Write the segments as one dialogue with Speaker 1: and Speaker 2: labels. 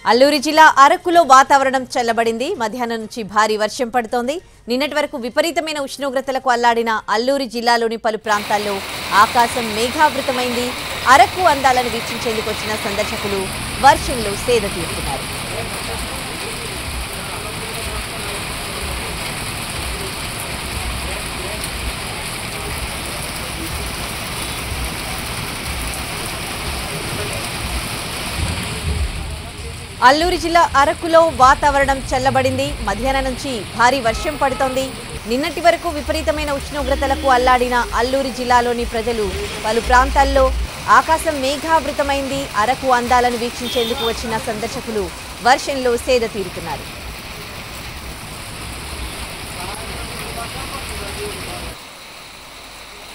Speaker 1: అల్లూరి జిల్లా అరకులో వాతావరణం చల్లబడింది. మధ్యాహ్నం నుంచి భారీ వర్షం పడుతోంది. నిన్నటి వరకు విపరీతమైన ఉష్ణోగ్రతలకు అల్లాడిన అల్లూరి జిల్లాలోని పలు ప్రాంతాల్లో ఆకాశం మేఘావృతమైంది. అరకు అందాలను వీక్షించేందుకు వచ్చిన సందర్శకులు వర్షంలో సేద తీరుతున్నారు. అల్లూరి జిల్లా అరకులో వాతావరణం చల్లబడింది. మధ్యాహ్నం నుంచి భారీ వర్షం పడుతోంది. నిన్నటి వరకు విపరీతమైన ఉష్ణోగ్రతలకు అల్లాడిన అల్లూరి జిల్లాలోని ప్రజలు పలు ప్రాంతాల్లో ఆకాశం మేఘావృతమైంది. అరకు అందాలను వీక్షించేందుకు వచ్చిన సందర్శకులు వర్షంలో సేద తీరుతున్నారు.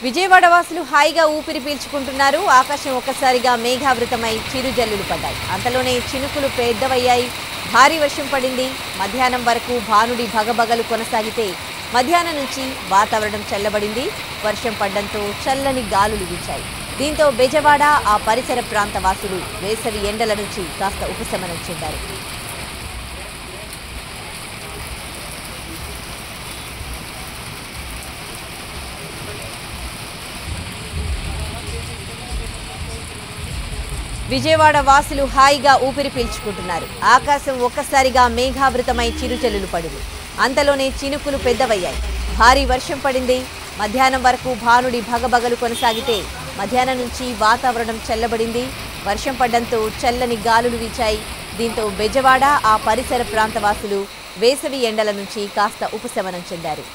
Speaker 1: విజయవాడ వాసులు హాయిగా ఊపిరి పీల్చుకుంటున్నారు. ఆకాశం ఒక్కసారిగా మేఘావృతమై చిరుజల్లులు పడ్డాయి. అంతలోనే చినుకులు పెద్దవయ్యాయి. భారీ వర్షం పడింది. మధ్యాహ్నం వరకు భానుడి భగభగలు కొనసాగితే మధ్యాహ్నం నుంచి వాతావరణం చల్లబడింది. వర్షం పడడంతో చల్లని గాలులు వీచాయి. దీంతో బెజవాడ ఆ పరిసర ప్రాంత వాసులు వేసవి ఎండల నుంచి కాస్త ఉపశమనం చెందారు. విజయవాడ వాసులు హాయిగా ఊపిరి పీల్చుకుంటున్నారు. ఆకాశం ఒక్కసారిగా మేఘావృతమై చిరుజల్లులు పడింది. అంతలోనే చినుకులు పెద్దవయ్యాయి. భారీ వర్షం పడింది. మధ్యాహ్నం వరకు భానుడి భగభగలు కొనసాగితే మధ్యాహ్నం నుంచి వాతావరణం చల్లబడింది. వర్షం పడడంతో చల్లని గాలులు వీచాయి. దీంతో బెజవాడ ఆ పరిసర ప్రాంత వాసులు వేసవి ఎండల నుంచి కాస్త ఉపశమనం చెందారు.